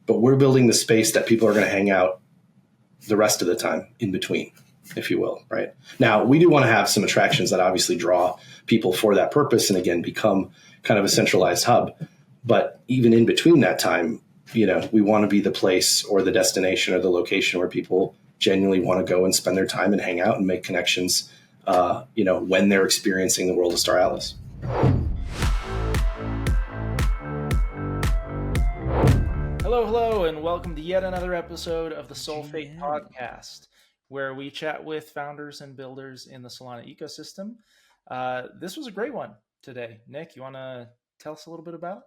but we're building the space that people are going to hang out the rest of the time in between, if you will, right? Now, we do want to have some attractions that obviously draw people for that purpose and, again, become kind of a centralized hub. But even in between that time, we want to be the place or the destination or the location where people genuinely want to go and spend their time and hang out and make connections, when they're experiencing the world of Star Atlas. Hello, and welcome to yet another episode of the Solfate podcast, where we chat with founders and builders in the Solana ecosystem. This was a great one today. Nick, you want to tell us a little bit about it?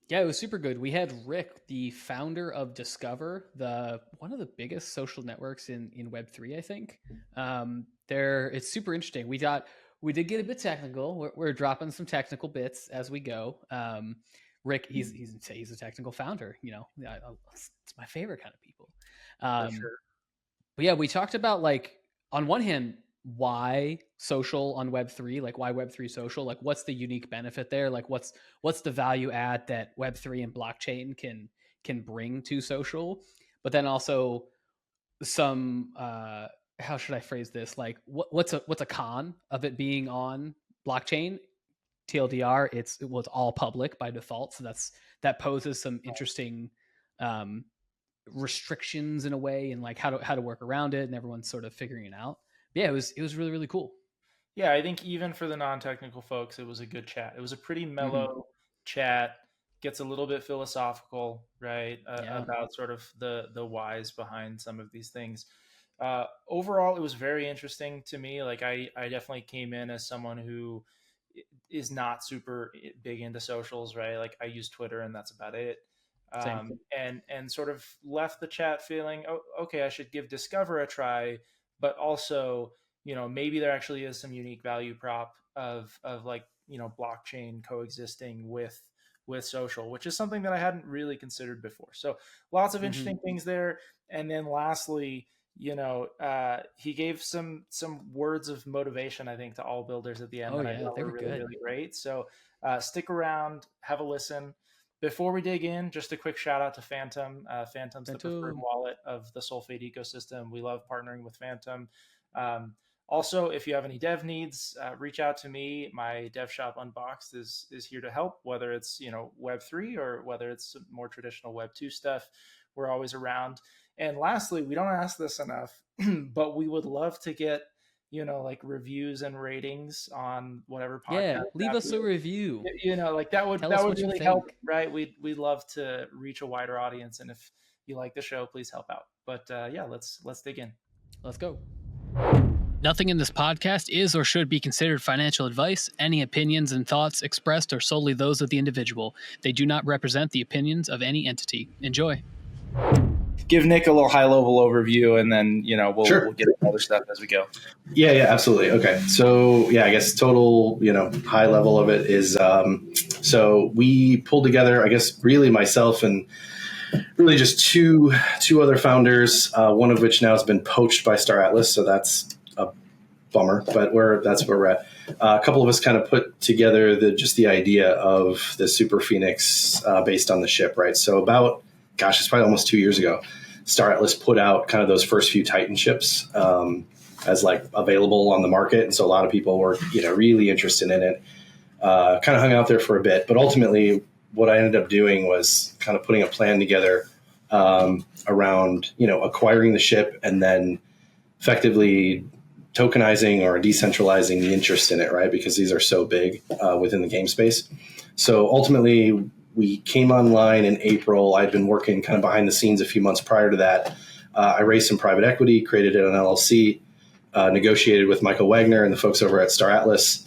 Yeah, it was super good. We had Rick, the founder of Discover, one of the biggest social networks in Web3, I think. It's super interesting. We did get a bit technical. We're dropping some technical bits as we go. Rick, he's a technical founder. It's my favorite kind of people. For sure. But yeah, we talked about, like, on one hand, why social on Web3, like why Web3 social, like what's the unique benefit there? Like what's the value add that Web3 and blockchain can bring to social? But then also some, how should I phrase this? Like what's a con of it being on blockchain? TLDR, it's all public by default. So that poses some interesting, restrictions in a way, and like how to work around it, and everyone's sort of figuring it out. But yeah, it was really, really cool. Yeah, I think even for the non-technical folks, it was a good chat. It was a pretty mellow chat, gets a little bit philosophical, right? About sort of the whys behind some of these things. Overall, it was very interesting to me. Like I definitely came in as someone who is not super big into socials, right? Like I use Twitter and that's about it. And sort of left the chat feeling, oh, okay, I should give Discover a try, but also, maybe there actually is some unique value prop of like, blockchain coexisting with social, which is something that I hadn't really considered before. So lots of interesting things there. And then lastly, he gave some words of motivation, I think, to all builders at the end. I thought were really, really great. So stick around, have a listen. Before we dig in, just a quick shout out to Phantom. Phantom's the preferred wallet of the Solfate ecosystem. We love partnering with Phantom. Also, if you have any dev needs, reach out to me. My dev shop Unboxed is here to help, whether it's Web3 or whether it's more traditional Web2 stuff. We're always around. And lastly, we don't ask this enough, but we would love to get like reviews and ratings on whatever podcast. Yeah, leave us a review. Like that would really help, right? We'd love to reach a wider audience, and if you like the show, please help out. But yeah, let's dig in. Let's go. Nothing in this podcast is or should be considered financial advice. Any opinions and thoughts expressed are solely those of the individual. They do not represent the opinions of any entity. Enjoy. Give Nick a little high-level overview, and then we'll get into other stuff as we go. Yeah, absolutely. Okay, so yeah, I guess total high level of it is so we pulled together, I guess, really myself and really just two other founders, one of which now has been poached by Star Atlas, so that's a bummer, but that's where we're at. A couple of us kind of put together the idea of the Super Phoenix based on the ship, right? So it's probably almost 2 years ago, Star Atlas put out kind of those first few Titan ships as like available on the market. And so a lot of people were, really interested in it, kind of hung out there for a bit. But ultimately, what I ended up doing was kind of putting a plan together around, acquiring the ship and then effectively tokenizing or decentralizing the interest in it, right? Because these are so big within the game space. So ultimately, we came online in April. I'd been working kind of behind the scenes a few months prior to that. I raised some private equity, created an LLC, negotiated with Michael Wagner and the folks over at Star Atlas.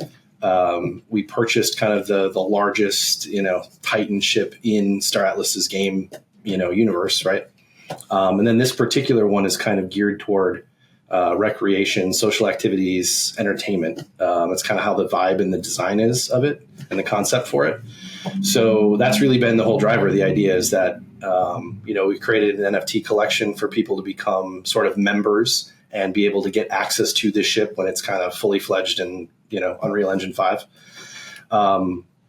We purchased kind of the largest, Titan ship in Star Atlas's game, universe, right? And then this particular one is kind of geared toward recreation, social activities, entertainment. That's kind of how the vibe and the design is of it and the concept for it. So that's really been the whole driver. The idea is that, we created an NFT collection for people to become sort of members and be able to get access to this ship when it's kind of fully fledged in, Unreal Engine 5.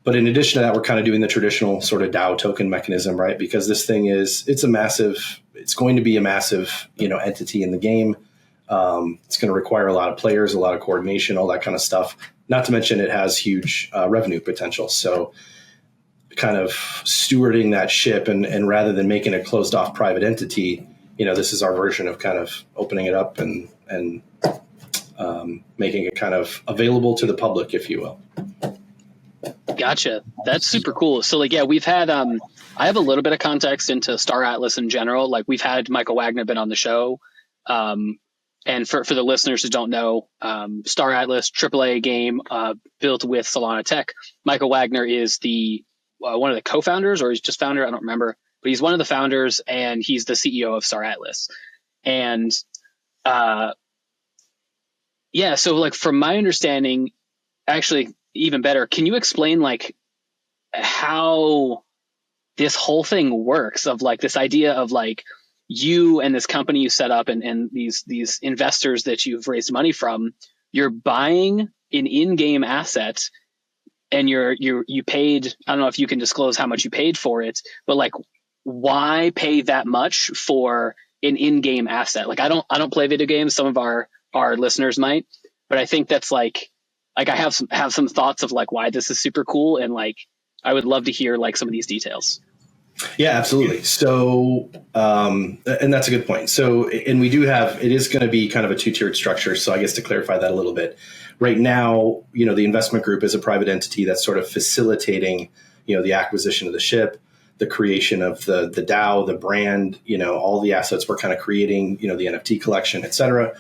But in addition to that, we're kind of doing the traditional sort of DAO token mechanism, right? Because this thing it's going to be a massive, entity in the game. It's going to require a lot of players, a lot of coordination, all that kind of stuff. Not to mention it has huge revenue potential. So kind of stewarding that ship and rather than making a closed off private entity, this is our version of kind of opening it up and making it kind of available to the public, if you will. Gotcha. That's super cool. So we've had, I have a little bit of context into Star Atlas in general. Like we've had Michael Wagner been on the show. And for the listeners who don't know, Star Atlas, AAA game, built with Solana Tech. Michael Wagner is the, one of the co-founders, or he's just founder. I don't remember, but he's one of the founders and he's the CEO of Star Atlas. And, so from my understanding, actually, even better, can you explain how this whole thing works of this idea of you and this company you set up and these investors that you've raised money from, you're buying an in-game asset and you paid, I don't know if you can disclose how much you paid for it, but why pay that much for an in-game asset? I don't play video games. Some of our listeners might, but I think that's I have some thoughts of why this is super cool. And I would love to hear some of these details. Yeah, absolutely. So, and that's a good point. So, and it is going to be kind of a two-tiered structure. So I guess to clarify that a little bit, right now, the investment group is a private entity that's sort of facilitating, the acquisition of the ship, the creation of the DAO, the brand, all the assets we're kind of creating, the NFT collection, et cetera.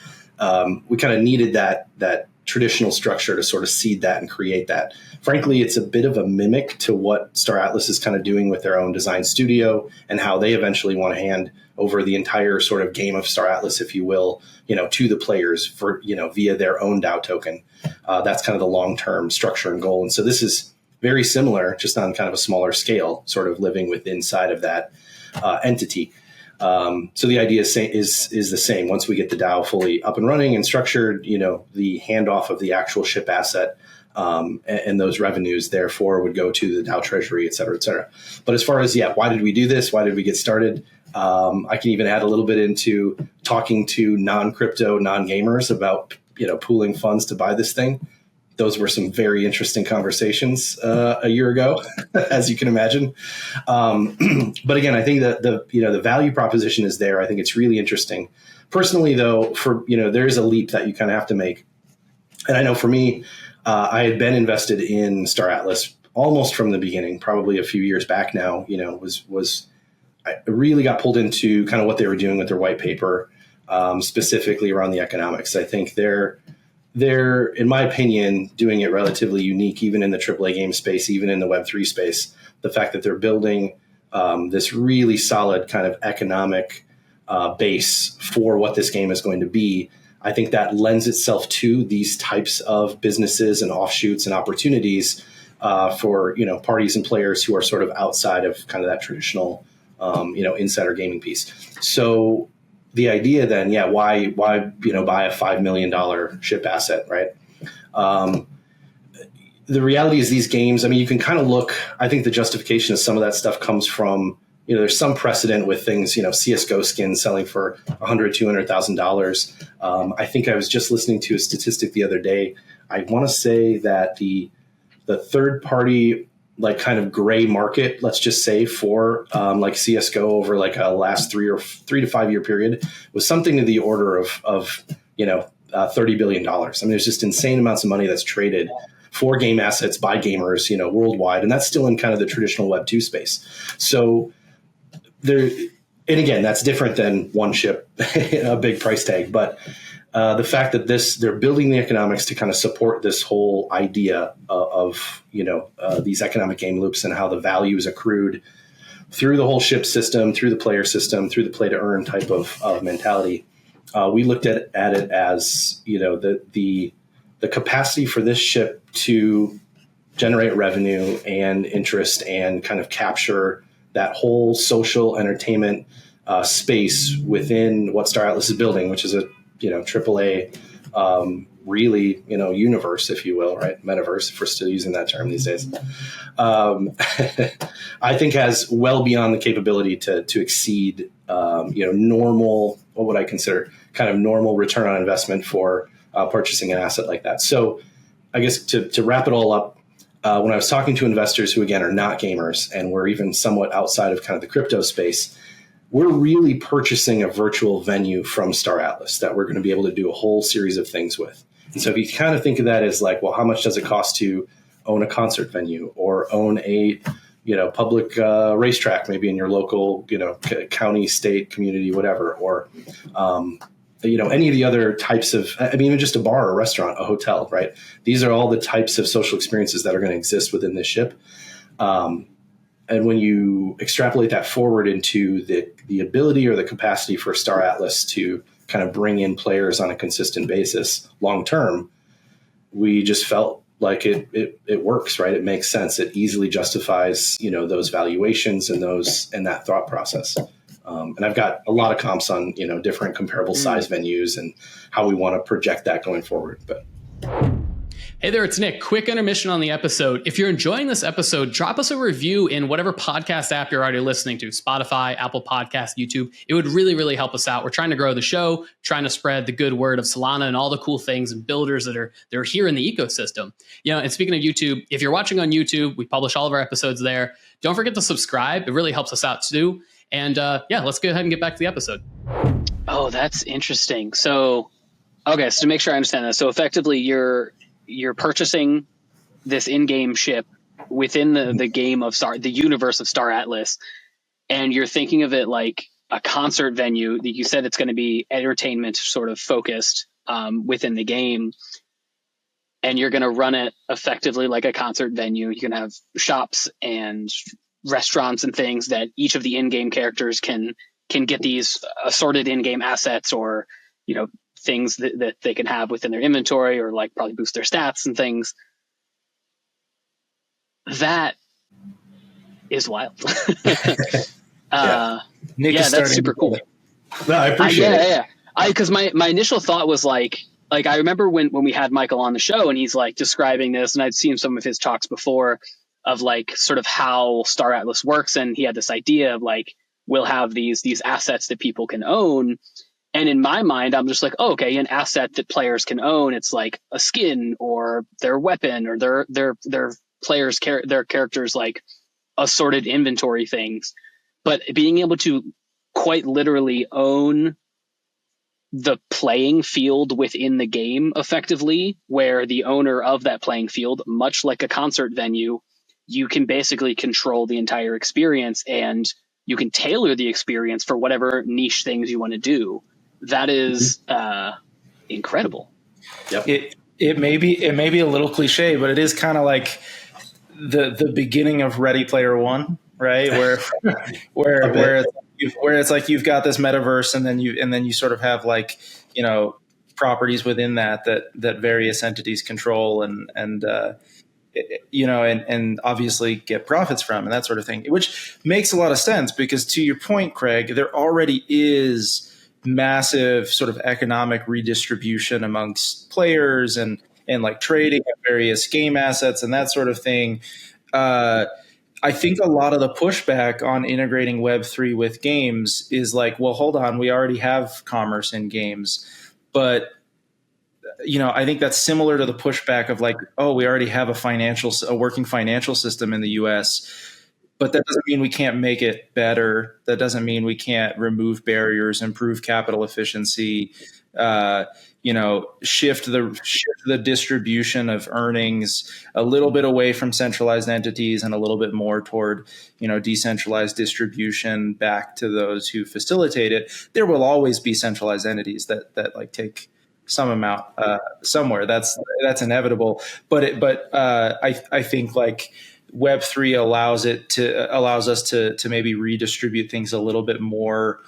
We kind of needed that traditional structure to sort of seed that and create that. Frankly, it's a bit of a mimic to what Star Atlas is kind of doing with their own design studio and how they eventually want to hand over the entire sort of game of Star Atlas, if you will, to the players for, via their own DAO token. That's kind of the long-term structure and goal. And so this is very similar, just on kind of a smaller scale, sort of living within inside of that entity. So the idea is the same. Once we get the DAO fully up and running and structured, the handoff of the actual ship asset and those revenues, therefore, would go to the DAO treasury, et cetera, et cetera. But as far as, why did we do this? Why did we get started? I can even add a little bit into talking to non-crypto, non-gamers about, pooling funds to buy this thing. Those were some very interesting conversations a year ago, as you can imagine. But again, I think that the value proposition is there. I think it's really interesting. Personally, though, there is a leap that you kind of have to make. And I know for me, I had been invested in Star Atlas almost from the beginning, probably a few years back now. I really got pulled into kind of what they were doing with their white paper, specifically around the economics. I think they're, in my opinion, doing it relatively unique, even in the AAA game space, even in the Web3 space. The fact that they're building this really solid kind of economic base for what this game is going to be, I think that lends itself to these types of businesses and offshoots and opportunities for parties and players who are sort of outside of kind of that traditional insider gaming piece. So the idea then, why buy a $5 million ship asset, right? The reality is these games, you can kind of look, I think the justification of some of that stuff comes from, there's some precedent with things, CSGO skins selling for $100,000, $200,000. I think I was just listening to a statistic the other day. I want to say that the third party, kind of gray market, let's just say for CSGO over a last 3 to 5 year period was something to the order of $30 billion. There's just insane amounts of money that's traded for game assets by gamers, worldwide. And that's still in kind of the traditional Web2 space. So there, and again, that's different than one ship, a big price tag. But the fact that they're building the economics to kind of support this whole idea of these economic game loops and how the value is accrued through the whole ship system, through the player system, through the play to earn type of mentality. We looked at it as the capacity for this ship to generate revenue and interest and kind of capture that whole social entertainment space within what Star Atlas is building, which is a AAA really, universe, if you will, right? Metaverse, if we're still using that term these days, I think has well beyond the capability to exceed, normal, what would I consider kind of normal return on investment for purchasing an asset like that. So I guess to wrap it all up, when I was talking to investors who, again, are not gamers and were even somewhat outside of kind of the crypto space, we're really purchasing a virtual venue from Star Atlas that we're going to be able to do a whole series of things with. And so if you kind of think of that as like, well, how much does it cost to own a concert venue or own a, public racetrack, maybe in your local, county, state, community, whatever, or, any of the other types of, even just a bar, a restaurant, a hotel, right? These are all the types of social experiences that are going to exist within this ship. And when you extrapolate that forward into the ability or the capacity for Star Atlas to kind of bring in players on a consistent basis long term, we just felt like it works, right? It makes sense. It easily justifies, those valuations and that thought process. And I've got a lot of comps on, different comparable size venues and how we want to project that going forward. But hey there, it's Nick. Quick intermission on the episode. If you're enjoying this episode, drop us a review in whatever podcast app you're already listening to, Spotify, Apple Podcasts, YouTube. It would really, really help us out. We're trying to grow the show, trying to spread the good word of Solana and all the cool things and builders that are here in the ecosystem. And speaking of YouTube, if you're watching on YouTube, we publish all of our episodes there. Don't forget to subscribe. It really helps us out too. And let's go ahead and get back to the episode. Oh, that's interesting. So to make sure I understand that. So effectively you're purchasing this in-game ship within the game of the universe of Star Atlas, and you're thinking of it like a concert venue. You said it's going to be entertainment sort of focused within the game, and you're going to run it effectively like a concert venue. You can have shops and restaurants and things that each of the in-game characters can get these assorted in-game assets or things that they can have within their inventory or like probably boost their stats and things. That is wild. Nick is that's super cool. No, I appreciate it. Yeah. Because my initial thought was like I remember when we had Michael on the show and he's like describing this, and I'd seen some of his talks before of like sort of how Star Atlas works, and he had this idea of like we'll have these assets that people can own. And in my mind, I'm just like, oh, okay, an asset that players can own. It's like a skin or their weapon or their players' their characters like assorted inventory things. But being able to quite literally own the playing field within the game effectively, where the owner of that playing field, much like a concert venue, you can basically control the entire experience and you can tailor the experience for whatever niche things you want to do. That is incredible. Yep. It may be a little cliche, but it is kind of like the beginning of Ready Player One, right? Where it's like you've got this metaverse, and then you sort of have like properties within that various entities control and obviously get profits from and that sort of thing, which makes a lot of sense because to your point, Craig, there already is massive sort of economic redistribution amongst players and like trading of various game assets and that sort of thing. I think a lot of the pushback on integrating Web3 with games is like, well, hold on, we already have commerce in games. But, I think that's similar to the pushback of like, oh, we already have a working financial system in the US. But that doesn't mean we can't make it better. That doesn't mean we can't remove barriers, improve capital efficiency, shift the distribution of earnings a little bit away from centralized entities and a little bit more toward, decentralized distribution back to those who facilitate it. There will always be centralized entities that like take some amount somewhere. That's inevitable. But I think like Web3 allows us to maybe redistribute things a little bit more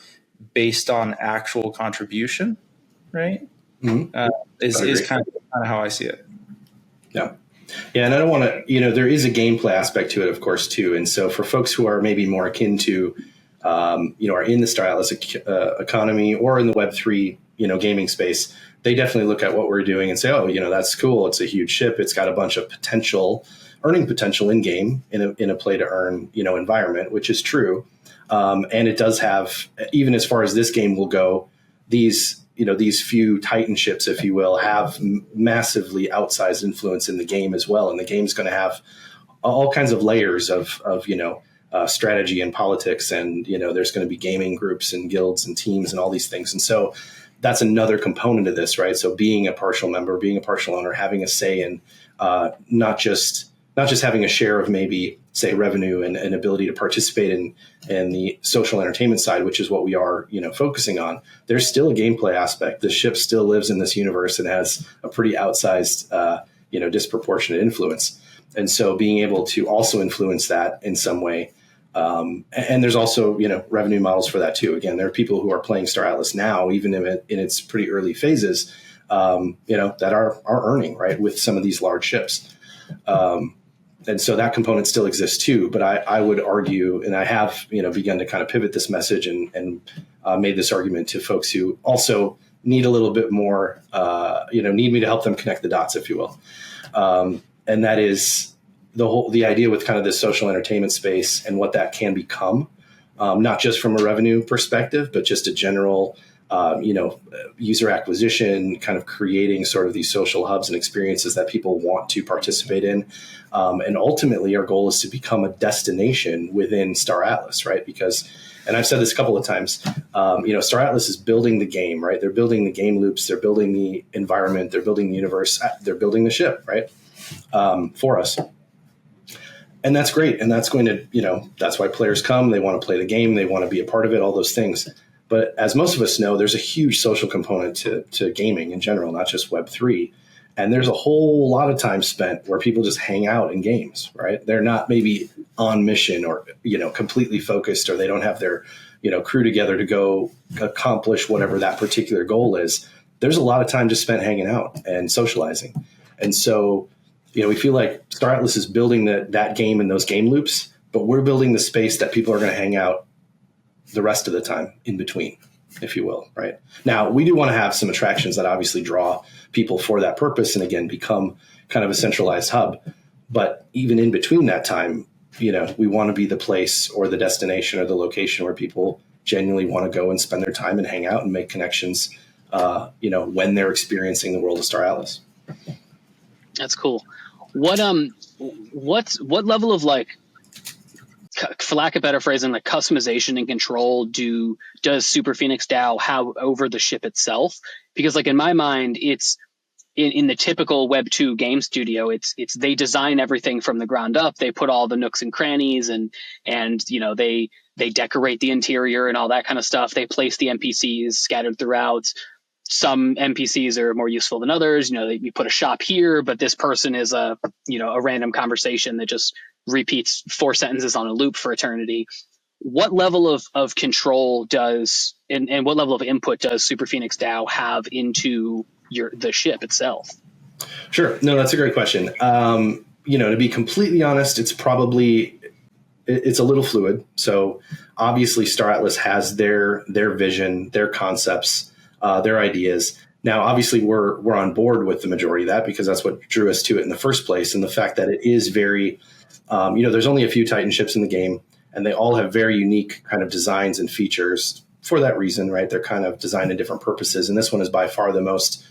based on actual contribution, right? Mm-hmm. Is kind of how I see it. Yeah. And I don't want to, there is a gameplay aspect to it, of course, too. And so for folks who are maybe more akin to, are in the Star Atlas economy or in the Web3 gaming space, they definitely look at what we're doing and say, oh, that's cool. It's a huge ship. It's got a bunch of earning potential in game in a play to earn, environment, which is true. And it does have, even as far as this game will go, these few Titan ships, if you will, have massively outsized influence in the game as well. And the game's going to have all kinds of layers of strategy and politics. And, there's going to be gaming groups and guilds and teams and all these things. And so that's another component of this, right? So being a partial member, being a partial owner, having a say in not just having a share of maybe, say, revenue and ability to participate in the social entertainment side, which is what we are, focusing on. There's still a gameplay aspect. The ship still lives in this universe and has a pretty outsized, disproportionate influence. And so being able to also influence that in some way. And there's also, revenue models for that too. Again, there are people who are playing Star Atlas now, even in its pretty early phases, that are earning, right, with some of these large ships. And so that component still exists too. But I would argue, and I have, begun to kind of pivot this message and made this argument to folks who also need a little bit more, need me to help them connect the dots, if you will. And that is the idea with kind of this social entertainment space and what that can become, not just from a revenue perspective, but just a general, user acquisition, kind of creating sort of these social hubs and experiences that people want to participate in. And ultimately, our goal is to become a destination within Star Atlas, right? Because, and I've said this a couple of times, Star Atlas is building the game, right? They're building the game loops, they're building the environment, they're building the universe, they're building the ship, right? For us. And that's great. And that's going to, that's why players come. They want to play the game. They want to be a part of it, all those things. But as most of us know, there's a huge social component to gaming in general, not just Web3. And there's a whole lot of time spent where people just hang out in games, right? They're not maybe on mission or, completely focused, or they don't have their, crew together to go accomplish whatever that particular goal is. There's a lot of time just spent hanging out and socializing. And so, we feel like Star Atlas is building that game and those game loops, but we're building the space that people are going to hang out the rest of the time in between, if you will, right? Now, we do want to have some attractions that obviously draw people for that purpose and, again, become kind of a centralized hub. But even in between that time, we want to be the place or the destination or the location where people genuinely want to go and spend their time and hang out and make connections, when they're experiencing the world of Star Atlas. That's cool. What level of, like, for lack of better phrasing, like customization and control does Super Phoenix DAO have over the ship itself? Because, like, in my mind, it's in the typical Web2 game studio, it's they design everything from the ground up. They put all the nooks and crannies and they decorate the interior and all that kind of stuff. They place the NPCs scattered throughout. Some NPCs are more useful than others. You put a shop here, but this person is a random conversation that just repeats 4 sentences on a loop for eternity. What level of control and what level of input does Super Phoenix DAO have into the ship itself? Sure. No, that's a great question. To be completely honest, it's a little fluid. So obviously Star Atlas has their vision, their concepts, their ideas. Now, obviously, we're on board with the majority of that because that's what drew us to it in the first place. And the fact that it is very, there's only a few Titan ships in the game, and they all have very unique kind of designs and features for that reason, right? They're kind of designed in different purposes. And this one is by far the most,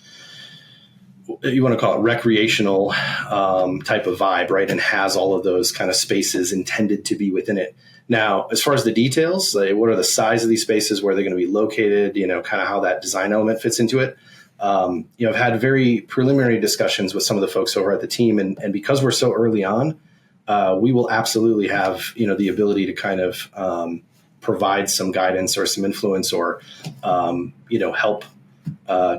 you want to call it recreational type of vibe, right? And has all of those kind of spaces intended to be within it. Now, as far as the details, like what are the size of these spaces, where they're going to be located, kind of how that design element fits into it. I've had very preliminary discussions with some of the folks over at the team. And because we're so early on, we will absolutely have, the ability to kind of provide some guidance or some influence or, help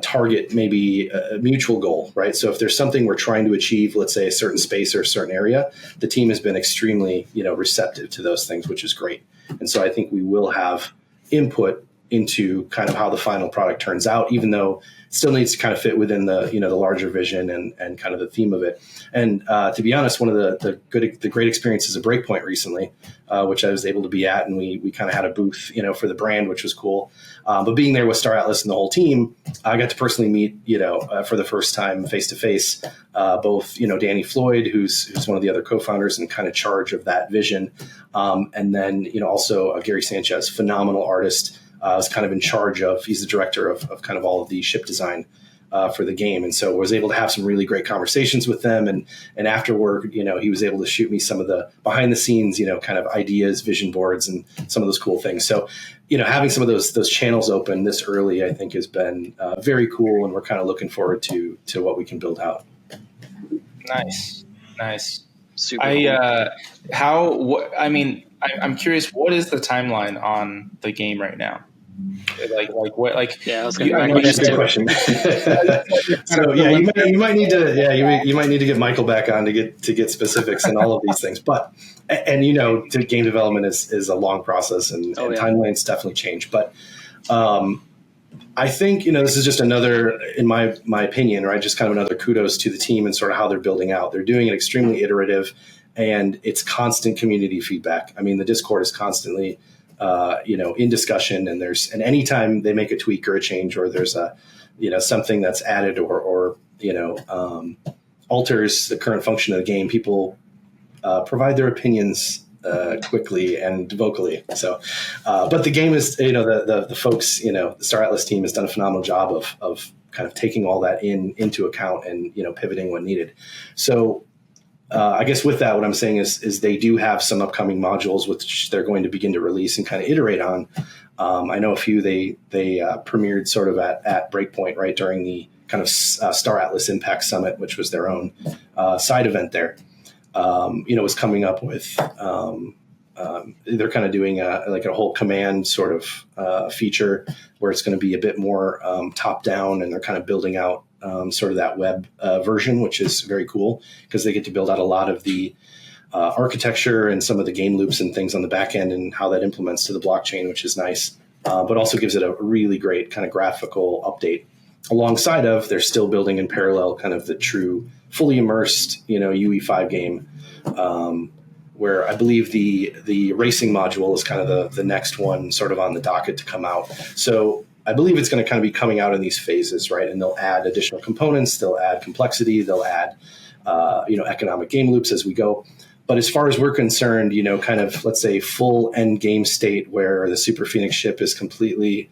target maybe a mutual goal, right? So if there's something we're trying to achieve, let's say a certain space or a certain area, the team has been extremely, receptive to those things, which is great. And so I think we will have input into kind of how the final product turns out, even though it still needs to kind of fit within the, the larger vision and kind of the theme of it. And to be honest, one of the great experiences of Breakpoint recently, which I was able to be at, and we kind of had a booth, for the brand, which was cool. But being there with Star Atlas and the whole team, I got to personally meet, for the first time face to face, both, Danny Floyd, who's one of the other co-founders and kind of charge of that vision. And then, also Gary Sanchez, phenomenal artist, was kind of in charge of, he's the director of kind of all of the ship design for the game. And so I was able to have some really great conversations with them. And afterward, he was able to shoot me some of the behind the scenes, kind of ideas, vision boards, and some of those cool things. So, having some of those channels open this early, I think has been very cool. And we're kind of looking forward to what we can build out. Nice. Super. I'm curious, what is the timeline on the game right now? Yeah, I was that's a good question. So you might need to get Michael back on to get specifics and all of these things. But game development is a long process, and timelines definitely change. But I think this is just another, in my opinion, right, just kind of another kudos to the team and sort of how they're building out. They're doing it extremely iterative, and it's constant community feedback. I mean, the Discord is constantly in discussion, and anytime they make a tweak or a change, or there's a, something that's added or alters the current function of the game, people provide their opinions quickly and vocally. So, but the game is, the folks, the Star Atlas team has done a phenomenal job of kind of taking all that into account and, pivoting when needed. So, I guess with that, what I'm saying is they do have some upcoming modules which they're going to begin to release and kind of iterate on. I know a few they premiered sort of at Breakpoint, right, during the kind of Star Atlas Impact Summit, which was their own side event there. Was coming up with they're kind of doing a whole command sort of feature where it's going to be a bit more top down, and they're kind of building out sort of that web version, which is very cool because they get to build out a lot of the architecture and some of the game loops and things on the back end and how that implements to the blockchain, which is nice, but also gives it a really great kind of graphical update. Alongside of, they're still building in parallel kind of the true fully immersed, UE5 game, where I believe the racing module is kind of the next one sort of on the docket to come out. So I believe it's going to kind of be coming out in these phases, right? And they'll add additional components, they'll add complexity, they'll add, economic game loops as we go. But as far as we're concerned, kind of, let's say, full end game state where the Super Phoenix ship is completely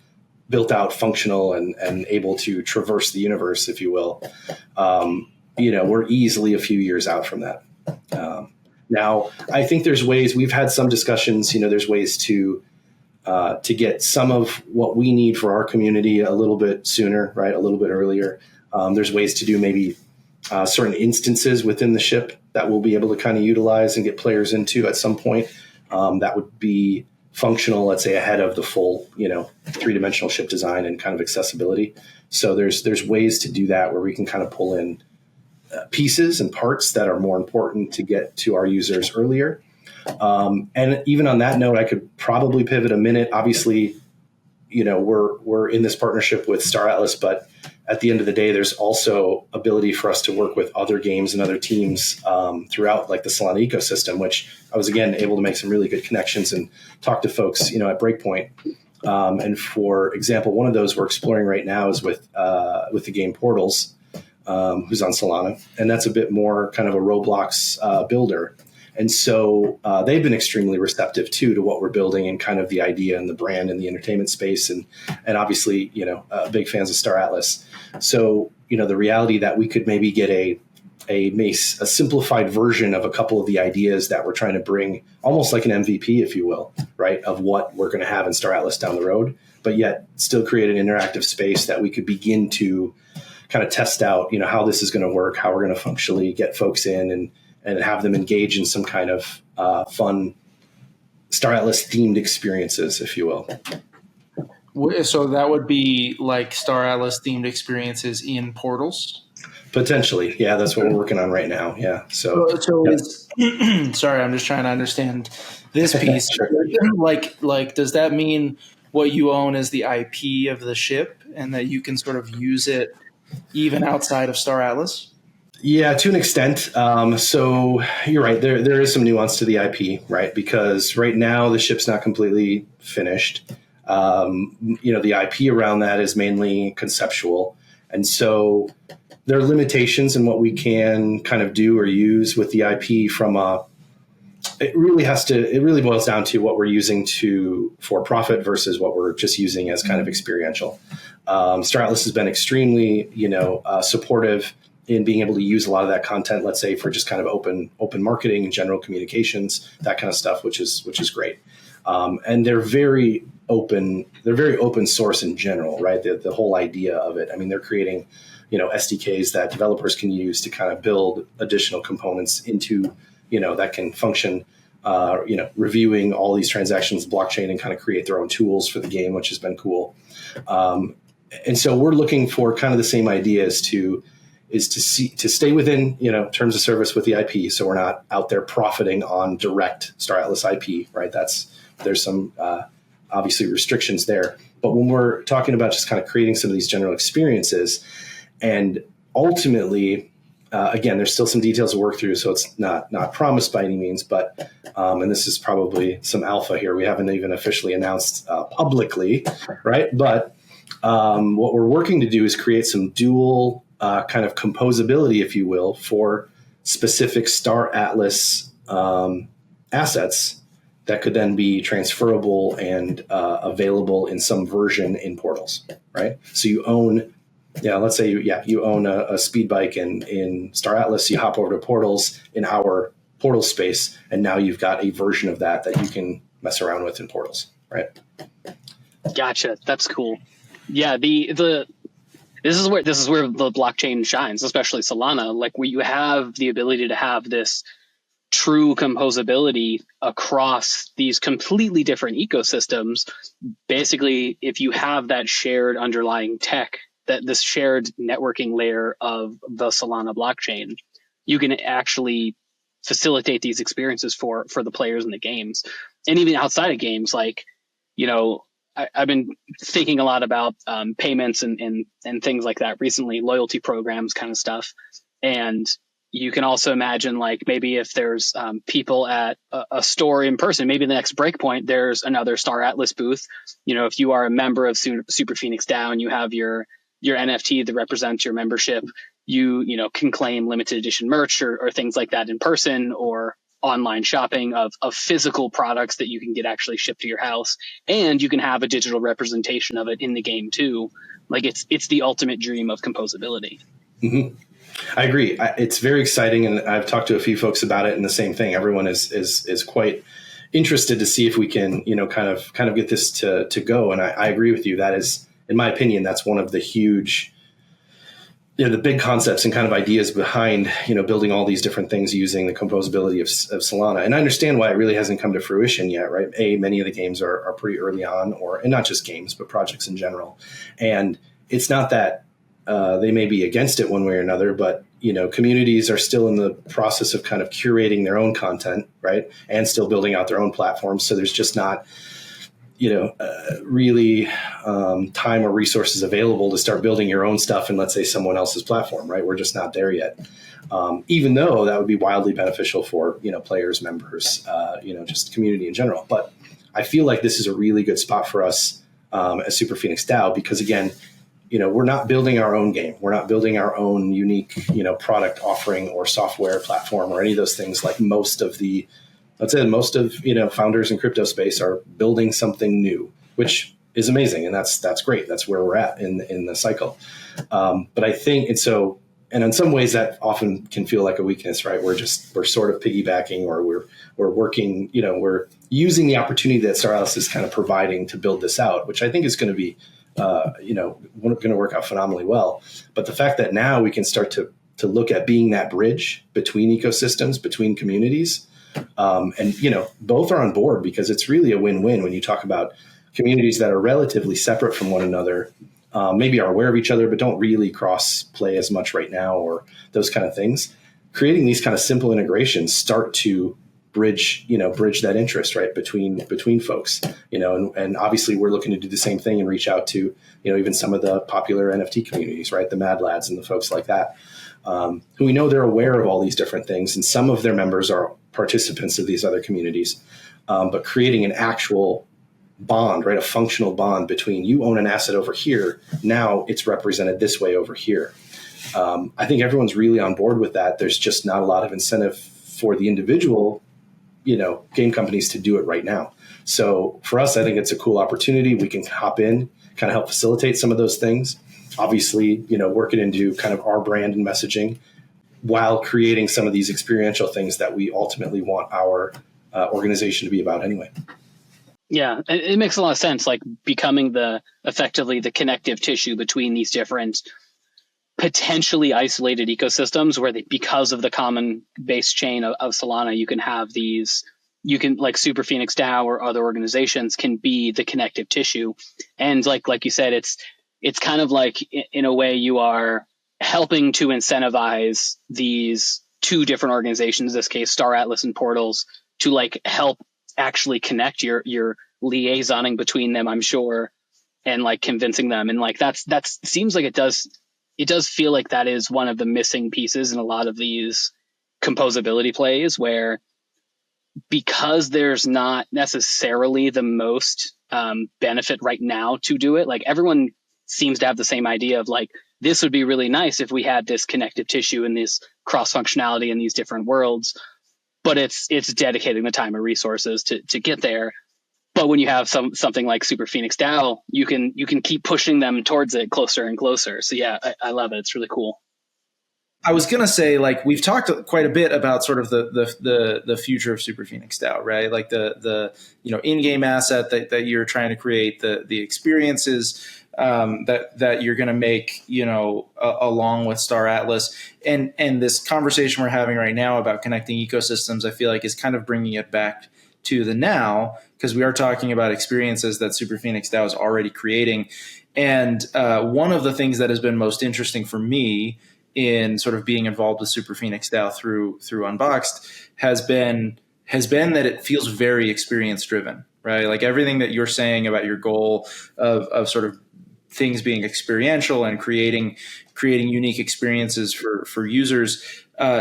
built out, functional, and able to traverse the universe, if you will, we're easily a few years out from that. Now, I think there's ways, we've had some discussions, there's ways to get some of what we need for our community a little bit sooner, right? A little bit earlier. There's ways to do maybe certain instances within the ship that we'll be able to kind of utilize and get players into at some point. That would be functional, let's say, ahead of the full, three-dimensional ship design and kind of accessibility. So there's ways to do that where we can kind of pull in pieces and parts that are more important to get to our users earlier. And even on that note, I could probably pivot a minute. Obviously, we're in this partnership with Star Atlas, but at the end of the day, there's also ability for us to work with other games and other teams throughout like the Solana ecosystem, which I was, again, able to make some really good connections and talk to folks, at Breakpoint. And for example, one of those we're exploring right now is with the game Portals, who's on Solana. And that's a bit more kind of a Roblox builder. And so they've been extremely receptive too to what we're building and kind of the idea and the brand and the entertainment space, and obviously big fans of Star Atlas. So the reality that we could maybe get a simplified version of a couple of the ideas that we're trying to bring, almost like an MVP, if you will, right, of what we're going to have in Star Atlas down the road, but yet still create an interactive space that we could begin to kind of test out, how this is going to work, how we're going to functionally get folks in and have them engage in some kind of fun Star Atlas themed experiences, if you will. So that would be like Star Atlas themed experiences in Portals? Potentially. Yeah, that's what we're working on right now. Yeah. So sorry, I'm just trying to understand this piece. Sure. Like, does that mean what you own is the IP of the ship, and that you can sort of use it even outside of Star Atlas? Yeah, to an extent. So you're right. There is some nuance to the IP, right? Because right now the ship's not completely finished. The IP around that is mainly conceptual, and so there are limitations in what we can kind of do or use with the IP from a. It really boils down to what we're using for profit versus what we're just using as kind of experiential. Star Atlas has been extremely, supportive in being able to use a lot of that content, let's say for just kind of open marketing and general communications, that kind of stuff, which is great. And they're very open. They're very open source in general, right? The whole idea of it. I mean, they're creating, SDKs that developers can use to kind of build additional components into, that can function, reviewing all these transactions, blockchain, and kind of create their own tools for the game, which has been cool. And so we're looking for kind of the same idea to stay within, terms of service with the IP. So we're not out there profiting on direct Star Atlas IP, right? There's some obviously restrictions there. But when we're talking about just kind of creating some of these general experiences, and ultimately, again, there's still some details to work through, so it's not promised by any means. But and this is probably some alpha here. We haven't even officially announced publicly, right? But what we're working to do is create some dual kind of composability, if you will, for specific Star Atlas assets that could then be transferable and available in some version in portals, right? So you own, let's say you own a speed bike in Star Atlas, you hop over to portals in our portal space, and now you've got a version of that you can mess around with in portals, right? Gotcha. That's cool. Yeah, this is where the blockchain shines, especially Solana, like where you have the ability to have this true composability across these completely different ecosystems. Basically, if you have that shared underlying tech, that this shared networking layer of the Solana blockchain, you can actually facilitate these experiences for the players in the games. And even outside of games, like, I've been thinking a lot about payments and things like that recently, loyalty programs kind of stuff. And you can also imagine, like, maybe if there's people at a store in person, maybe the next breakpoint, there's another Star Atlas booth. If you are a member of Super Phoenix DAO and you have your NFT that represents your membership, you can claim limited edition merch or things like that in person, or online shopping of physical products that you can get actually shipped to your house, and you can have a digital representation of it in the game too. Like it's the ultimate dream of composability. Mm-hmm. I agree. It's very exciting, and I've talked to a few folks about it, and the same thing. Everyone is quite interested to see if we can, kind of get this to go. And I agree with you. That is, in my opinion, that's one of the huge, the big concepts and kind of ideas behind, building all these different things using the composability of Solana. And I understand why it really hasn't come to fruition yet, right? Many of the games are pretty early on, and not just games, but projects in general. And it's not that they may be against it one way or another, but, communities are still in the process of kind of curating their own content, right? And still building out their own platforms. So there's just not, really time or resources available to start building your own stuff in, let's say, someone else's platform, right? We're just not there yet. Even though that would be wildly beneficial for, players, members, just community in general. But I feel like this is a really good spot for us as Super Phoenix DAO, because again, we're not building our own game. We're not building our own unique, product offering or software platform or any of those things like most of founders in crypto space are building something new, which is amazing. And that's great. That's where we're at in the cycle. But I think and in some ways that often can feel like a weakness, right? We're sort of piggybacking, or we're working, we're using the opportunity that Star Atlas is kind of providing to build this out, which I think is going to be, going to work out phenomenally well. But the fact that now we can start to look at being that bridge between ecosystems, between communities, and both are on board, because it's really a win-win when you talk about communities that are relatively separate from one another, maybe are aware of each other but don't really cross play as much right now, or those kind of things. Creating these kind of simple integrations start to bridge that interest, right, between folks, and obviously we're looking to do the same thing and reach out to, even some of the popular NFT communities, right, the Mad Lads and the folks like that, who we know they're aware of all these different things, and some of their members are participants of these other communities, but creating an actual bond, right, a functional bond between, you own an asset over here, now it's represented this way over here. I think everyone's really on board with that. There's just not a lot of incentive for the individual, game companies to do it right now. So for us, I think it's a cool opportunity. We can hop in, kind of help facilitate some of those things. Obviously, work it into kind of our brand and messaging while creating some of these experiential things that we ultimately want our organization to be about anyway. Yeah, it makes a lot of sense, like becoming effectively the connective tissue between these different potentially isolated ecosystems where because of the common base chain of Solana, you can have like Super Phoenix DAO or other organizations can be the connective tissue. And like you said, it's kind of like in a way you are helping to incentivize these two different organizations, in this case, Star Atlas and Portals, to like help actually connect your liaisoning between them, I'm sure, and like convincing them. And like that seems like it does feel like that is one of the missing pieces in a lot of these composability plays, where because there's not necessarily the most benefit right now to do it, like everyone seems to have the same idea of like, this would be really nice if we had this connective tissue and this cross functionality in these different worlds, but it's dedicating the time and resources to get there. But when you have something like Super Phoenix DAO, you can keep pushing them towards it closer and closer. So yeah, I love it. It's really cool. I was gonna say, like, we've talked quite a bit about sort of the future of Super Phoenix DAO, right? Like the in-game asset that you're trying to create, the experiences that you're going to make, along with Star Atlas, and this conversation we're having right now about connecting ecosystems, I feel like is kind of bringing it back to the now, because we are talking about experiences that Super Phoenix DAO is already creating. And one of the things that has been most interesting for me in sort of being involved with Super Phoenix DAO through Unboxed has been that it feels very experience driven, right? Like everything that you're saying about your goal of sort of things being experiential and creating unique experiences for users,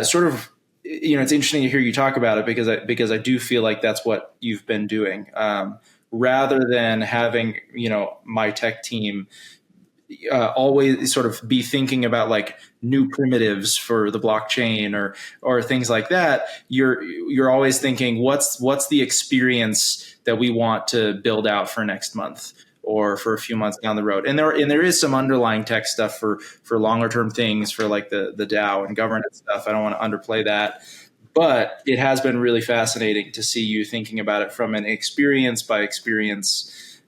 sort of, it's interesting to hear you talk about it because I do feel like that's what you've been doing, rather than having, my tech team always sort of be thinking about like new primitives for the blockchain or things like that. You're always thinking, what's the experience that we want to build out for next month or for a few months down the road. And there is some underlying tech stuff for longer term things, for like the DAO and governance stuff. I don't want to underplay that, but it has been really fascinating to see you thinking about it from an experience by experience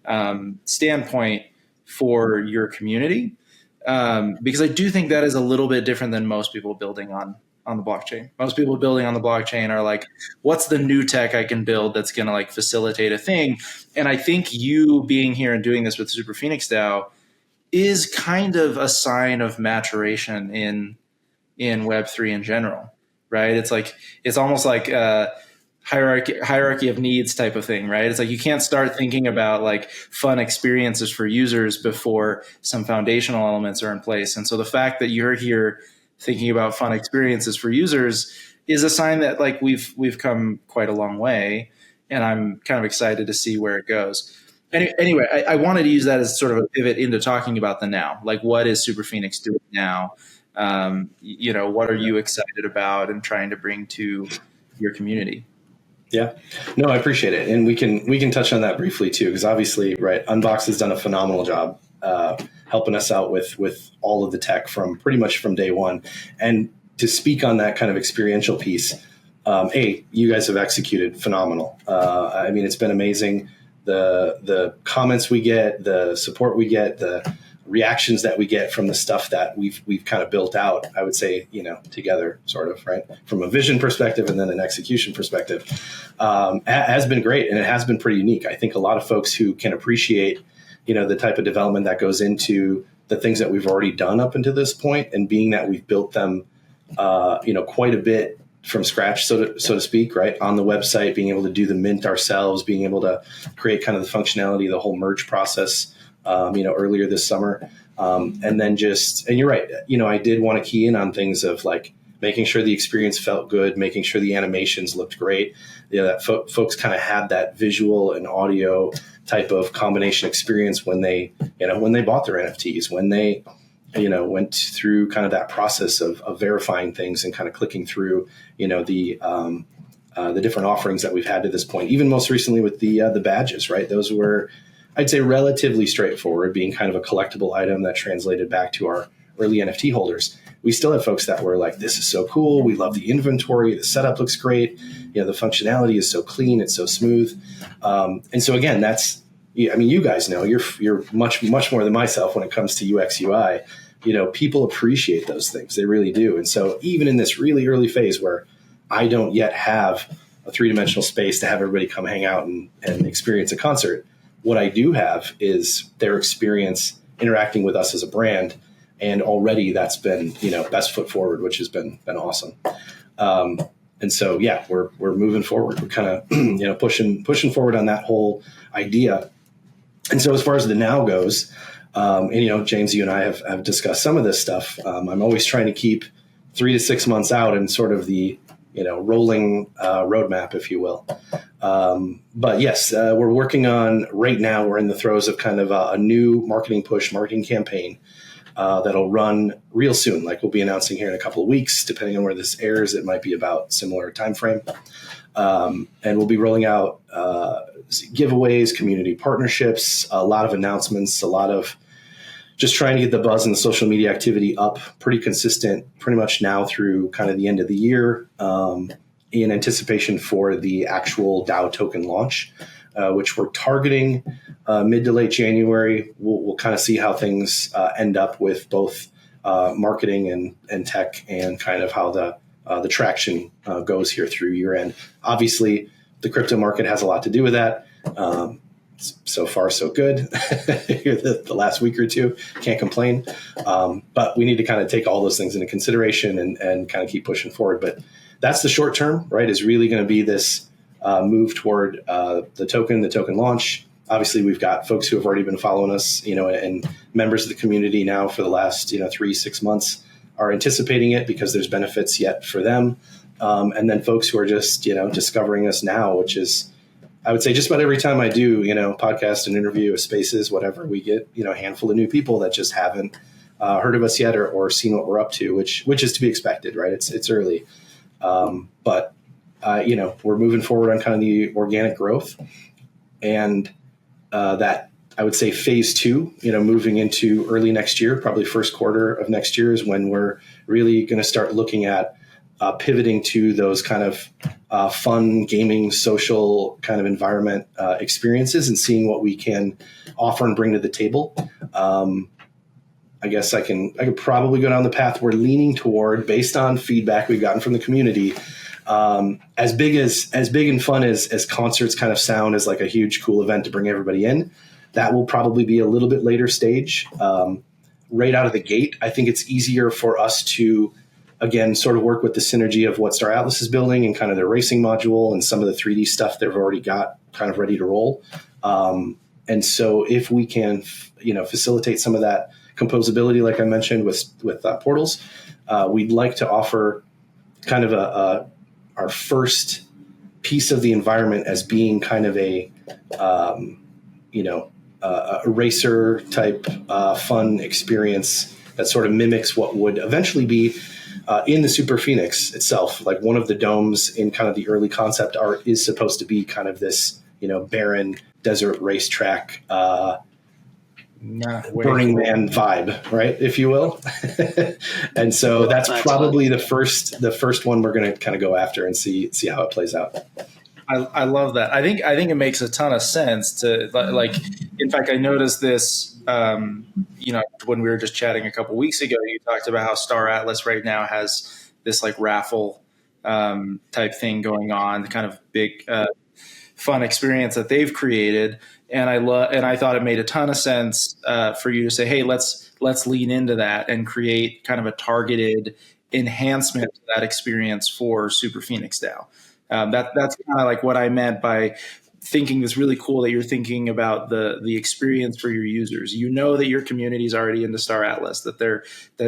standpoint for your community, because I do think that is a little bit different than most people building on the blockchain. Most people building on the blockchain are like, what's the new tech I can build that's going to like facilitate a thing? And I think you being here and doing this with Super Phoenix DAO is kind of a sign of maturation in Web3 in general, right? It's almost like hierarchy of needs type of thing, right? It's like you can't start thinking about like fun experiences for users before some foundational elements are in place. And so the fact that you're here thinking about fun experiences for users is a sign that like we've come quite a long way, and I'm kind of excited to see where it goes. Anyway, I wanted to use that as sort of a pivot into talking about the now. Like, what is Super Phoenix doing now? What are you excited about and trying to bring to your community? Yeah, no, I appreciate it. And we can touch on that briefly too, because obviously, right, Unbox has done a phenomenal job helping us out with all of the tech from pretty much from day one. And to speak on that kind of experiential piece, you guys have executed phenomenal. I mean, it's been amazing. The comments we get, the support we get, the reactions that we get from the stuff that we've kind of built out, I would say, together, sort of, right, from a vision perspective and then an execution perspective, has been great. And it has been pretty unique. I think a lot of folks who can appreciate, the type of development that goes into the things that we've already done up until this point, and being that we've built them, quite a bit from scratch, so to speak, right, on the website, being able to do the mint ourselves, being able to create kind of the functionality, the whole merge process, earlier this summer. And then and you're right, I did want to key in on things of like making sure the experience felt good, making sure the animations looked great, that folks kind of had that visual and audio type of combination experience when they bought their NFTs, when they went through kind of that process of verifying things and kind of clicking through, the different offerings that we've had to this point. Even most recently with the badges, right? Those were, I'd say, relatively straightforward, being kind of a collectible item that translated back to our early NFT holders. We still have folks that were like, "This is so cool. We love the inventory. The setup looks great. The functionality is so clean. It's so smooth." And so again, that's, you guys know, you're much more than myself when it comes to UX UI. People appreciate those things. They really do. And so even in this really early phase where I don't yet have a 3-dimensional space to have everybody come hang out and experience a concert, what I do have is their experience interacting with us as a brand. And already that's been, best foot forward, which has been awesome. And so, yeah, we're moving forward. We're kind of, pushing forward on that whole idea. And so as far as the now goes, James, you and I have discussed some of this stuff. I'm always trying to keep 3 to 6 months out in sort of the, rolling roadmap, if you will. But yes, we're working on right now. We're in the throes of kind of a new marketing campaign that'll run real soon. Like we'll be announcing here in a couple of weeks, depending on where this airs. It might be about similar time frame. And we'll be rolling out giveaways, community partnerships, a lot of announcements, a lot of just trying to get the buzz and the social media activity up pretty consistent, pretty much now through kind of the end of the year, in anticipation for the actual DAO token launch, which we're targeting mid to late January. We'll kind of see how things end up with both marketing and tech, and kind of how the traction goes here through year end. Obviously, the crypto market has a lot to do with that. So far, so good. the last week or two, can't complain. But we need to kind of take all those things into consideration and kind of keep pushing forward. But that's the short term, right? Is really going to be this move toward the token launch. Obviously, we've got folks who have already been following us, and members of the community now for the last 3-6 months are anticipating it because there's benefits yet for them. And then folks who are just discovering us now, which is, I would say, just about every time I do, podcast and interview, spaces, whatever, we get, a handful of new people that just haven't heard of us yet or seen what we're up to, which is to be expected, right? It's early. But we're moving forward on kind of the organic growth, and that, I would say, phase 2, moving into early next year, probably first quarter of next year, is when we're really going to start looking at pivoting to those kind of fun gaming, social kind of environment experiences, and seeing what we can offer and bring to the table. I guess I could probably go down the path we're leaning toward based on feedback we've gotten from the community. As big and fun as concerts kind of sound as like a huge, cool event to bring everybody in, that will probably be a little bit later stage. Right out of the gate, I think it's easier for us to, again, sort of work with the synergy of what Star Atlas is building and kind of their racing module and some of the 3D stuff they've already got kind of ready to roll. And so if we can, facilitate some of that composability, like I mentioned with portals, we'd like to offer kind of our first piece of the environment as being kind of a racer type fun experience that sort of mimics what would eventually be in the Super Phoenix itself. Like one of the domes in kind of the early concept art is supposed to be kind of this, barren desert racetrack, Burning Man vibe, right, if you will. And so that's probably the first one we're going to kind of go after and see how it plays out. I love that. I think it makes a ton of sense to, like, in fact, I noticed this, when we were just chatting a couple weeks ago, you talked about how Star Atlas right now has this like raffle type thing going on, the kind of big fun experience that they've created. And I thought it made a ton of sense for you to say, hey, let's lean into that and create kind of a targeted enhancement to that experience for Super Phoenix DAO. That's kind of like what I meant by thinking it's really cool that you're thinking about the experience for your users. You know that your community is already into Star Atlas, that they're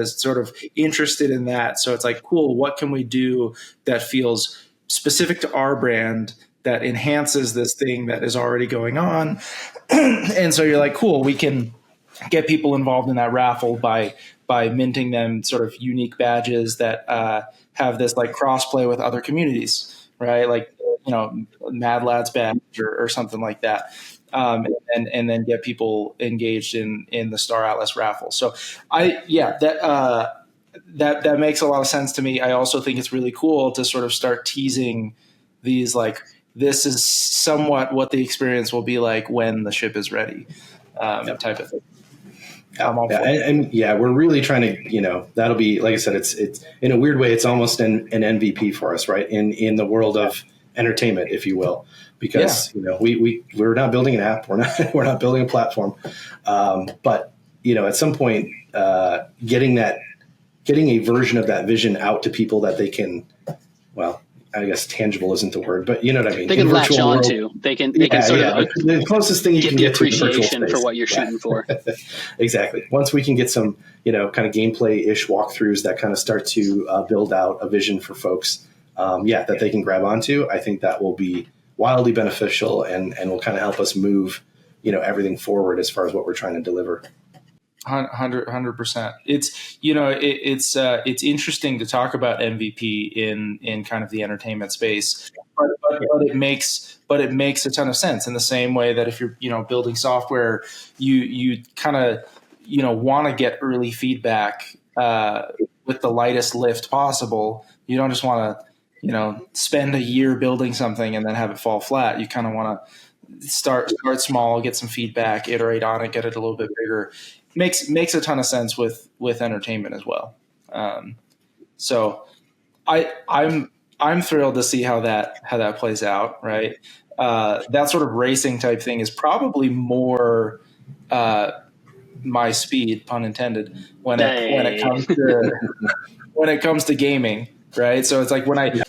sort of interested in that. So it's like, cool, what can we do that feels specific to our brand that enhances this thing that is already going on? And so you're like, cool, we can get people involved in that raffle by minting them sort of unique badges that have this like crossplay with other communities, right? Like, Mad Lads badge or something like that. And then get people engaged in the Star Atlas raffle. So that makes a lot of sense to me. I also think it's really cool to sort of start teasing these, like, this is somewhat what the experience will be like when the ship is ready, type of thing. We're really trying to, that'll be, like I said, it's in a weird way, it's almost an MVP for us, right? In the world of entertainment, if you will, because we're not building an app, we're not building a platform, but at some point, getting a version of that vision out to people that they can, well, I guess tangible isn't the word, but you know what I mean. They can latch on to. They can sort of the closest thing you get can the get appreciation to for what you're shooting for. Exactly. Once we can get some, kind of gameplay-ish walkthroughs that kind of start to build out a vision for folks, that they can grab onto, I think that will be wildly beneficial and will kind of help us move, everything forward as far as what we're trying to deliver. 100%. It's interesting to talk about MVP in kind of the entertainment space, but it makes a ton of sense in the same way that if you're building software, you kind of want to get early feedback with the lightest lift possible. You don't just want to spend a year building something and then have it fall flat. You kind of want to start small, get some feedback, iterate on it, get it a little bit bigger. Makes a ton of sense with entertainment as well. So I'm thrilled to see how that plays out. Right, that sort of racing type thing is probably more my speed, pun intended, when it comes to gaming. Right, so it's like when I think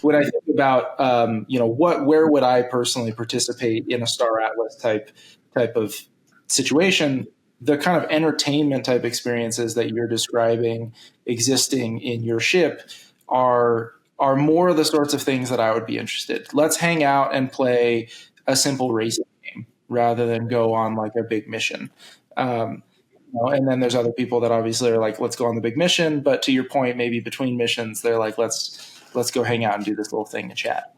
about where would I personally participate in a Star Atlas type of situation. The kind of entertainment type experiences that you're describing existing in your ship are more the sorts of things that I would be interested. Let's hang out and play a simple racing game rather than go on like a big mission. And then there's other people that obviously are like, let's go on the big mission. But to your point, maybe between missions, they're like, let's go hang out and do this little thing and chat.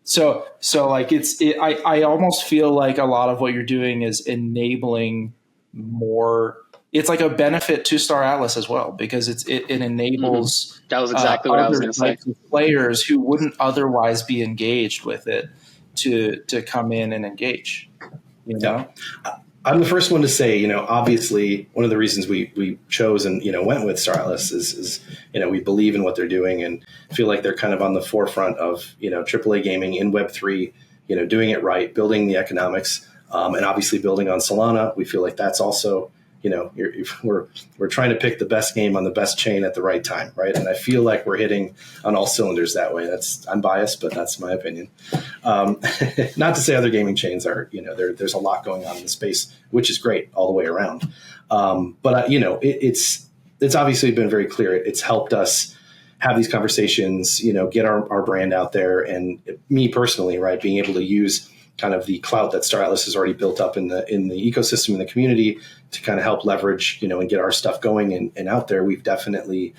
So like I almost feel like a lot of what you're doing is enabling more. It's like a benefit to Star Atlas as well, because it enables that was exactly what I was going to say. Players who wouldn't otherwise be engaged with it to come in and engage. I'm the first one to say, obviously one of the reasons we chose and, went with Star Atlas is, we believe in what they're doing and feel like they're kind of on the forefront of, AAA gaming in Web3, doing it right, building the economics, and obviously building on Solana. We feel like that's also, we're trying to pick the best game on the best chain at the right time, right? And I feel like we're hitting on all cylinders that way. I'm biased, but that's my opinion. Not to say other gaming chains are, there's a lot going on in the space, which is great all the way around. But it's obviously been very clear. It's helped us have these conversations, get our brand out there, and me personally, right, being able to use kind of the clout that Star Atlas has already built up in the ecosystem, in the community, to kind of help leverage, and get our stuff going and out there. We've definitely,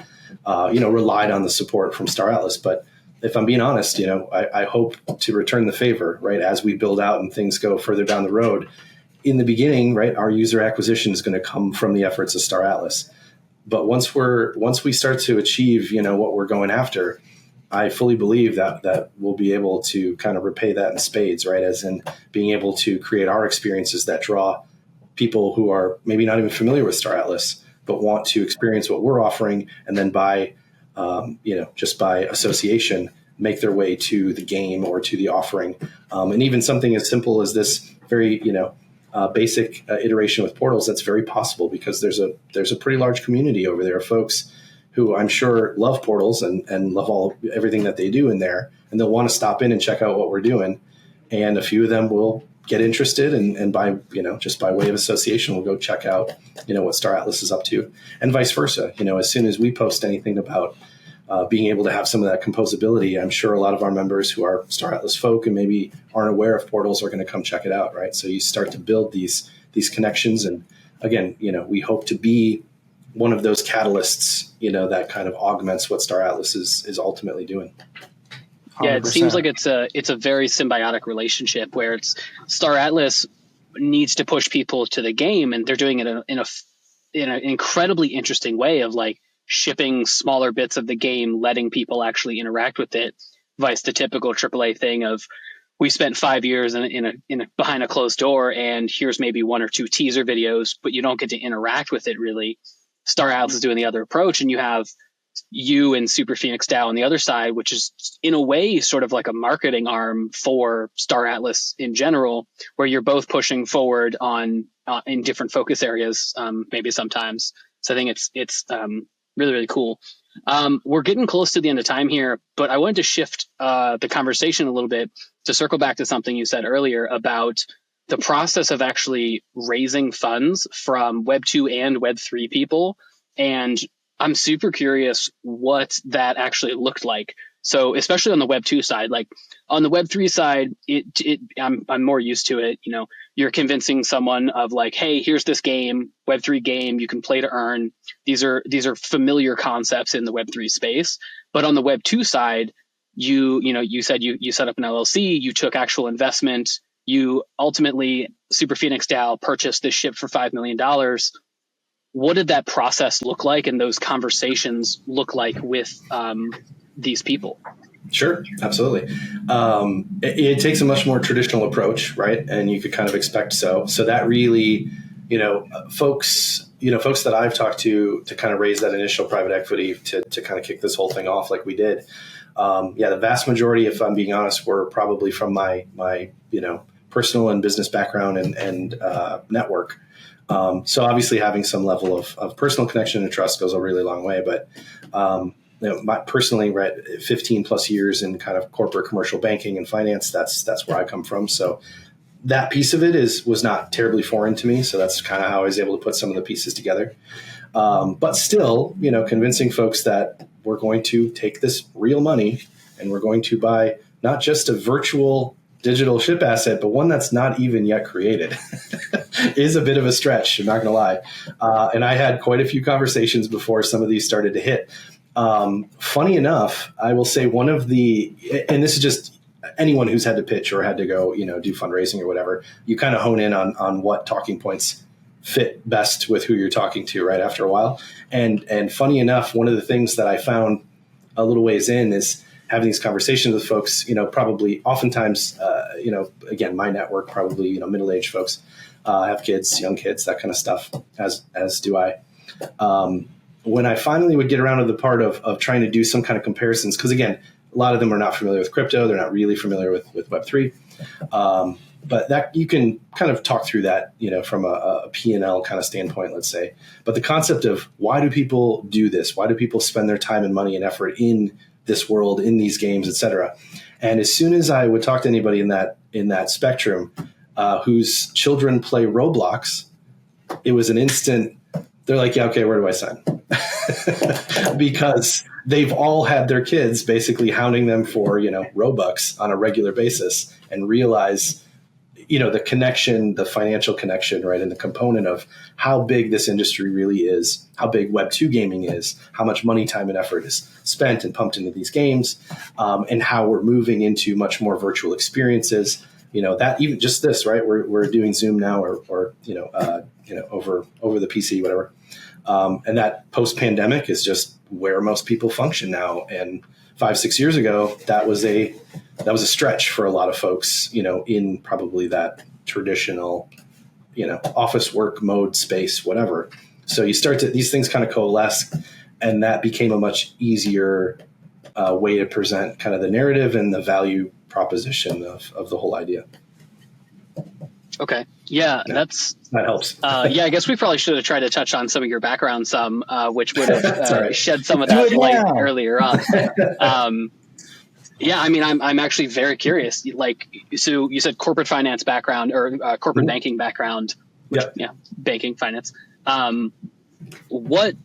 relied on the support from Star Atlas. But if I'm being honest, I hope to return the favor, right, as we build out and things go further down the road. In the beginning, right, our user acquisition is going to come from the efforts of Star Atlas. But once we start to achieve, what we're going after, I fully believe that we'll be able to kind of repay that in spades, right? As in being able to create our experiences that draw people who are maybe not even familiar with Star Atlas, but want to experience what we're offering, and then just by association, make their way to the game or to the offering. And even something as simple as this very, basic iteration with portals, that's very possible because there's a pretty large community over there of folks who I'm sure love portals and love everything that they do in there, and they'll want to stop in and check out what we're doing. And a few of them will get interested and by, just by way of association, we'll go check out, what Star Atlas is up to, and vice versa. As soon as we post anything about being able to have some of that composability, I'm sure a lot of our members who are Star Atlas folk and maybe aren't aware of portals are going to come check it out, right? So you start to build these connections, and again, we hope to be one of those catalysts, that kind of augments what Star Atlas is ultimately doing. 100%. Yeah, it seems like it's a very symbiotic relationship where it's Star Atlas needs to push people to the game, and they're doing it in an incredibly interesting way of like shipping smaller bits of the game, letting people actually interact with it, vice the typical AAA thing of we spent 5 years in a behind a closed door, and here's maybe 1 or 2 teaser videos, but you don't get to interact with it really. Star Atlas is doing the other approach, and you have you and Super Phoenix DAO on the other side, which is in a way sort of like a marketing arm for Star Atlas in general, where you're both pushing forward on in different focus areas, maybe sometimes. So I think it's really, really cool. We're getting close to the end of time here, but I wanted to shift the conversation a little bit to circle back to something you said earlier about the process of actually raising funds from Web2 and Web3 people. And I'm super curious what that actually looked like. So especially on the Web2 side, like on the Web3 side, I'm more used to it. You're convincing someone of like, hey, here's this game, Web3 game, you can play to earn. These are familiar concepts in the Web3 space. But on the Web2 side, you said you set up an LLC, you took actual investment, you ultimately Super Phoenix DAO purchased this ship for $5 million. What did that process look like, and those conversations look like with these people? Sure, absolutely. It takes a much more traditional approach, right? And you could kind of expect so. So that really, folks that I've talked to kind of raise that initial private equity to kind of kick this whole thing off like we did. The vast majority, if I'm being honest, were probably from my personal and business background and network. So obviously having some level of personal connection and trust goes a really long way. But personally, right, 15 plus years in kind of corporate commercial banking and finance, that's where I come from. So that piece of it was not terribly foreign to me. So that's kind of how I was able to put some of the pieces together. But still, convincing folks that we're going to take this real money and we're going to buy not just a virtual digital ship asset, but one that's not even yet created is a bit of a stretch. I'm not going to lie. And I had quite a few conversations before some of these started to hit. Funny enough, I will say one of and this is just anyone who's had to pitch or had to go, do fundraising or whatever, you kind of hone in on what talking points fit best with who you're talking to right after a while. And funny enough, one of the things that I found a little ways in is having these conversations with folks, probably oftentimes, again, my network, probably, middle-aged folks, have kids, young kids, that kind of stuff, as do I. When I finally would get around to the part of trying to do some kind of comparisons, because again, a lot of them are not familiar with crypto. They're not really familiar with Web3. But that you can kind of talk through that, from a P&L kind of standpoint, let's say. But the concept of why do people do this? Why do people spend their time and money and effort in this world, in these games, et cetera? And as soon as I would talk to anybody in that spectrum whose children play Roblox, it was an instant. They're like, yeah, okay, where do I sign? Because they've all had their kids basically hounding them for, Robux on a regular basis, and realize, the connection, the financial connection, right? And the component of how big this industry really is, how big Web2 gaming is, how much money, time, and effort is spent and pumped into these games, and how we're moving into much more virtual experiences. That even just this, right? We're doing Zoom now or over the PC, whatever. And that post-pandemic is just where most people function now. And 5-6 years ago, that was a stretch for a lot of folks, in probably that traditional, office work mode space, whatever. So you start to, these things kind of coalesce, and that became a much easier way to present kind of the narrative and the value proposition of the whole idea. Okay. Yeah, that helps. Yeah, I guess we probably should have tried to touch on some of your background which would have right. shed some of that light earlier on. Yeah, I mean, I'm actually very curious. Like, so you said corporate finance background or corporate banking background, banking finance. What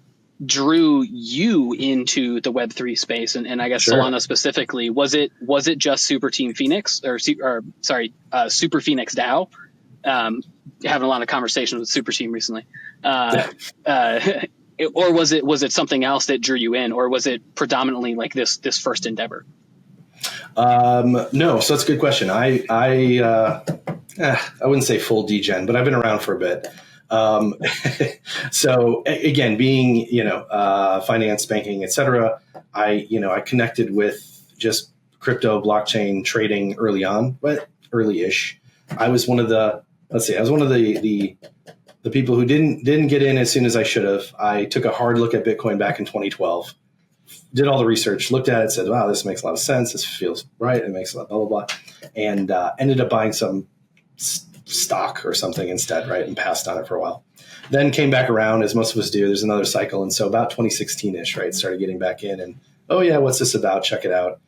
drew you into the Web3 space, and I guess Solana specifically? Was it just Super Phoenix Super Phoenix DAO? Having a lot of conversations with Super Team recently, or was it something else that drew you in, or was it predominantly like this first endeavor? No, so that's a good question. I wouldn't say full degen, but I've been around for a bit. So again, being, finance, banking, et cetera, I connected with just crypto blockchain trading early on, but early-ish. I was one of the people who didn't get in as soon as I should have. I took a hard look at Bitcoin back in 2012, did all the research, looked at it, said, wow, this makes a lot of sense. This feels right. It makes a lot, blah, blah, blah. And ended up buying some stock or something instead, right? And passed on it for a while. Then came back around, as most of us do. There's another cycle. And so about 2016-ish, right, started getting back in and, oh, yeah, what's this about? Check it out.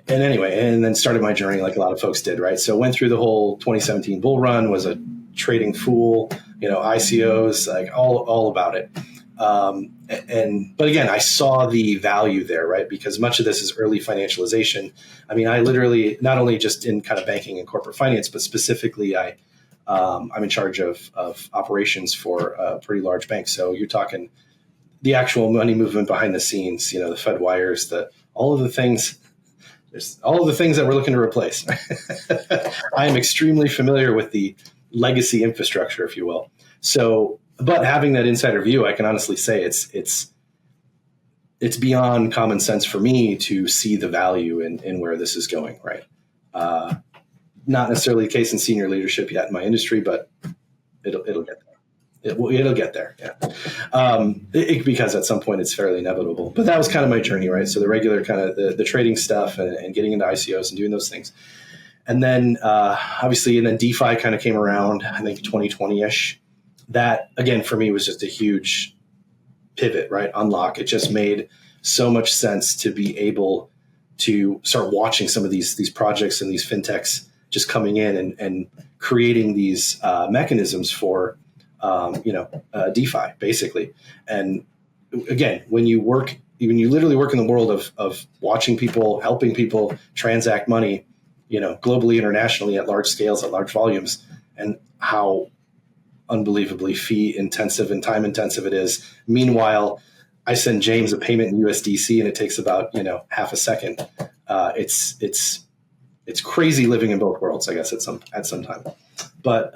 And anyway, and then started my journey like a lot of folks did, right? So went through the whole 2017 bull run, was a trading fool, ICOs, like all about it. But again, I saw the value there, right? Because much of this is early financialization. I mean, I literally, not only just in kind of banking and corporate finance, but specifically I'm in charge of operations for a pretty large bank. So you're talking the actual money movement behind the scenes, the Fed wires, all of the things that we're looking to replace. I am extremely familiar with the legacy infrastructure, if you will. So, but having that insider view, I can honestly say it's beyond common sense for me to see the value in where this is going, right? Not necessarily the case in senior leadership yet in my industry, but it'll get there. It'll get there, yeah. Because at some point it's fairly inevitable. But that was kind of my journey, right? So the regular kind of the trading stuff and getting into ICOs and doing those things. And then obviously, and then DeFi kind of came around, I think 2020-ish. That, again, for me was just a huge pivot, right? Unlock. It just made so much sense to be able to start watching some of these projects and these fintechs just coming in and creating these mechanisms for, DeFi, basically. And again, when you literally work in the world of watching people, helping people transact money, globally, internationally, at large scales, at large volumes, and how unbelievably fee intensive and time intensive it is. Meanwhile, I send James a payment in USDC and it takes about, half a second. It's crazy living in both worlds, I guess, at some time. But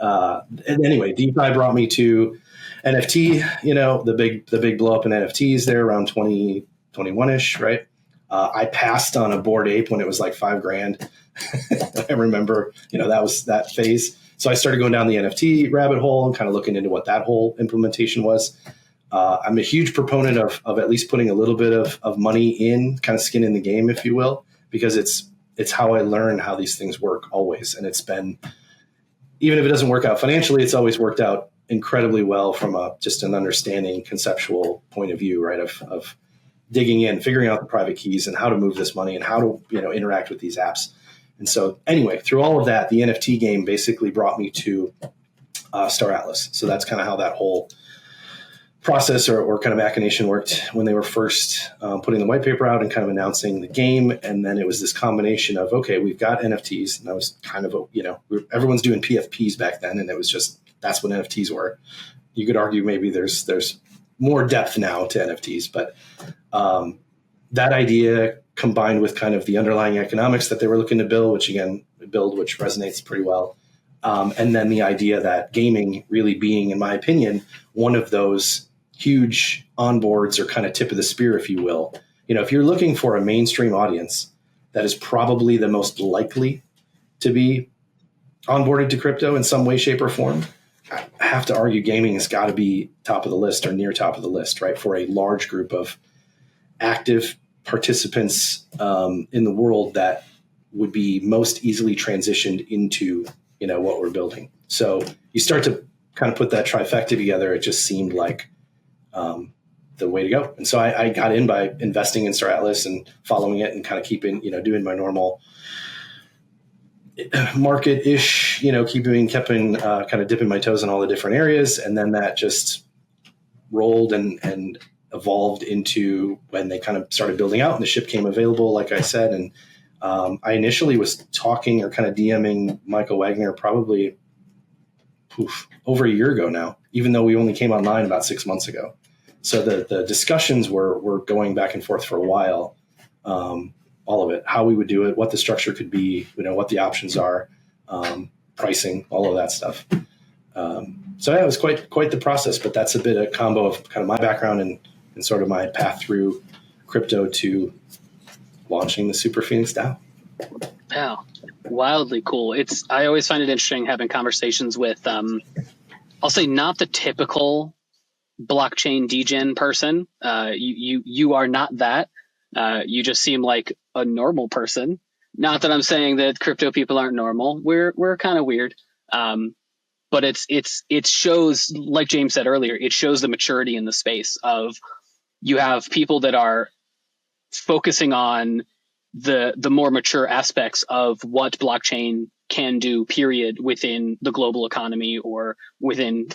anyway, DeFi brought me to NFT, the big blow up in NFTs there around 2021-ish, right? I passed on a Bored Ape when it was like $5,000. I remember, that was that phase. So I started going down the NFT rabbit hole and kind of looking into what that whole implementation was. I'm a huge proponent of at least putting a little bit of money in, kind of skin in the game, if you will, because it's how I learn how these things work always. And it's been, even if it doesn't work out financially, it's always worked out incredibly well from just an understanding conceptual point of view, right? Of digging in, figuring out the private keys and how to move this money and how to, interact with these apps. And so anyway, through all of that, the NFT game basically brought me to Star Atlas. So that's kind of how that whole process or kind of machination worked when they were first putting the white paper out and kind of announcing the game. And then it was this combination of, okay, we've got NFTs. And that was kind of, everyone's doing PFPs back then. And it was just, that's what NFTs were. You could argue maybe there's more depth now to NFTs, but that idea combined with kind of the underlying economics that they were looking to build, which resonates pretty well. And then the idea that gaming really being, in my opinion, one of those huge onboards or kind of tip of the spear, if you will. If you're looking for a mainstream audience that is probably the most likely to be onboarded to crypto in some way, shape, or form, I have to argue gaming has got to be top of the list or near top of the list, right? For a large group of active participants in the world that would be most easily transitioned into, what we're building. So you start to kind of put that trifecta together. It just seemed like the way to go. And so I got in by investing in Star Atlas and following it and kind of keeping, doing my normal market-ish, keeping kind of dipping my toes in all the different areas. And then that just rolled and evolved into when they kind of started building out and the ship came available, like I said. And I initially was talking or kind of DMing Michael Wagner probably over a year ago now, even though we only came online about 6 months ago. So the discussions were going back and forth for a while, all of it, how we would do it, what the structure could be, what the options are, pricing, all of that stuff. So yeah, it was quite the process, but that's a bit of combo of kind of my background and sort of my path through crypto to launching the Super Phoenix DAO. Wow, wildly cool. I always find it interesting having conversations with, I'll say not the typical blockchain degen person. You are not that. You just seem like a normal person. Not that I'm saying that crypto people aren't normal. We're kind of weird. But it shows, like James said earlier, it shows the maturity in the space of you have people that are focusing on the more mature aspects of what blockchain can do, period, within the global economy or within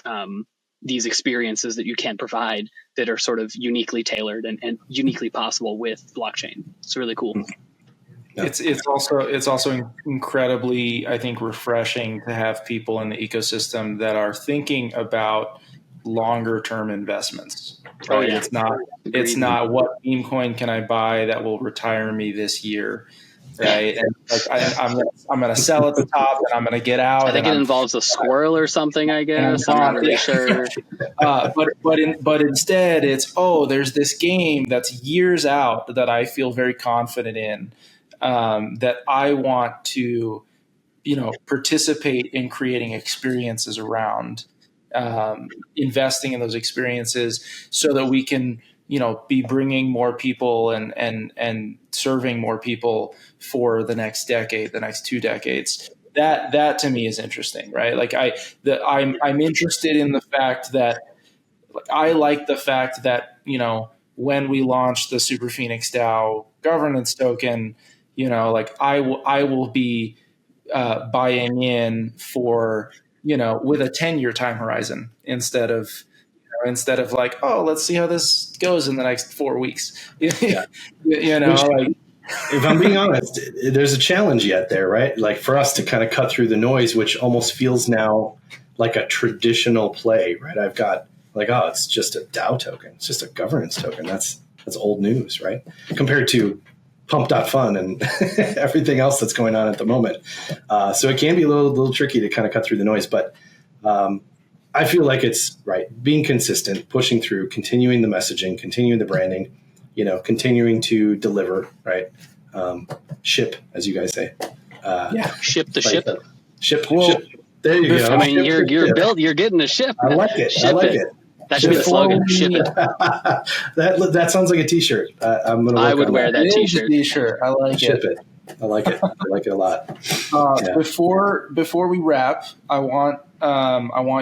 these experiences that you can provide that are sort of uniquely tailored and uniquely possible with blockchain. It's really cool. Yeah. It's also incredibly, I think, refreshing to have people in the ecosystem that are thinking about longer term investments. Right? Oh, yeah. It's not what meme coin can I buy that will retire me this year. Right. And I'm going to sell at the top and I'm going to get out. I think it involves a squirrel or something, I guess. I'm not really sure. But instead it's, there's this game that's years out that I feel very confident in, that I want to, participate in creating experiences around, investing in those experiences so that we can, be bringing more people and serving more people for the next decade, the next 2 decades. That to me is interesting, right? Like I'm interested in the fact that I like the fact that, when we launch the Super Phoenix DAO governance token, I will be buying in for, with a 10-year time horizon instead of like, let's see how this goes in the next 4 weeks. Yeah. If I'm being honest, there's a challenge yet there, right? Like for us to kind of cut through the noise, which almost feels now like a traditional play, right? I've got it's just a DAO token. It's just a governance token. That's old news, right? Compared to pump.fun and everything else that's going on at the moment. So it can be a little tricky to kind of cut through the noise, but I feel like it's right. Being consistent, pushing through, continuing the messaging, continuing the branding, continuing to deliver, right? Ship, as you guys say. Ship the ship. Ship. There you go. I mean, you're getting a ship. I like it. Ship it. That should be the slogan. Ship it. That sounds like a T-shirt. I would wear that T-shirt. I like Ship it. I like it. I like it a lot. Before we wrap, I want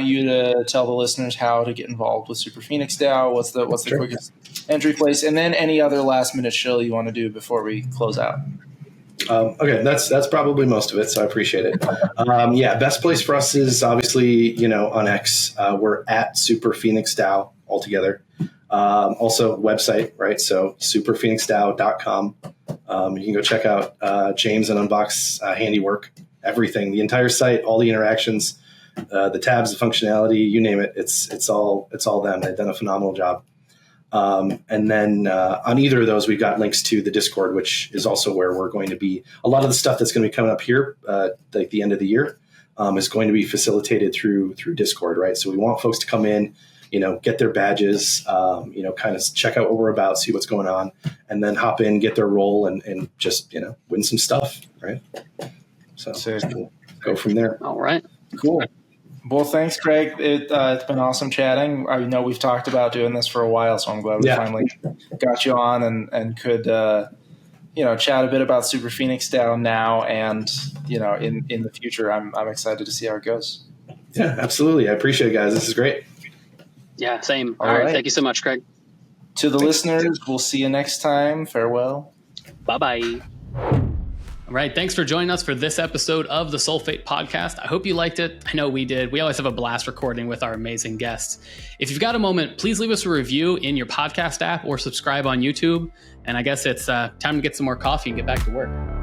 you to tell the listeners how to get involved with Super Phoenix DAO. What's the quickest entry place, and then any other last minute shill you want to do before we close out. Okay, that's probably most of it, so I appreciate it. Best place for us is obviously on X. We're at Super Phoenix DAO altogether. Also website, right? So SuperPhoenixDAO.com. You can go check out James and Unbox handiwork, everything, the entire site, all the interactions, the tabs, the functionality, you name it. It's all them. They've done a phenomenal job. And then on either of those, we've got links to the Discord, which is also where we're going to be. A lot of the stuff that's going to be coming up here, like the end of the year, is going to be facilitated through Discord, right? So we want folks to come in, get their badges, kind of check out what we're about, see what's going on, and then hop in, get their role, and just, win some stuff, right? So go from there. All right. Cool. Well, thanks, Craig. It's been awesome chatting. I know we've talked about doing this for a while, so I'm glad we finally got you on and could, chat a bit about Super Phoenix DAO now and, in the future. I'm excited to see how it goes. Yeah, absolutely. I appreciate it, guys. This is great. Yeah, same. All All right. right. Thank you so much, Craig. To the listeners, we'll see you next time. Farewell. Bye-bye. All right. Thanks for joining us for this episode of the Solfate podcast. I hope you liked it. I know we did. We always have a blast recording with our amazing guests. If you've got a moment, please leave us a review in your podcast app or subscribe on YouTube. And I guess it's time to get some more coffee and get back to work.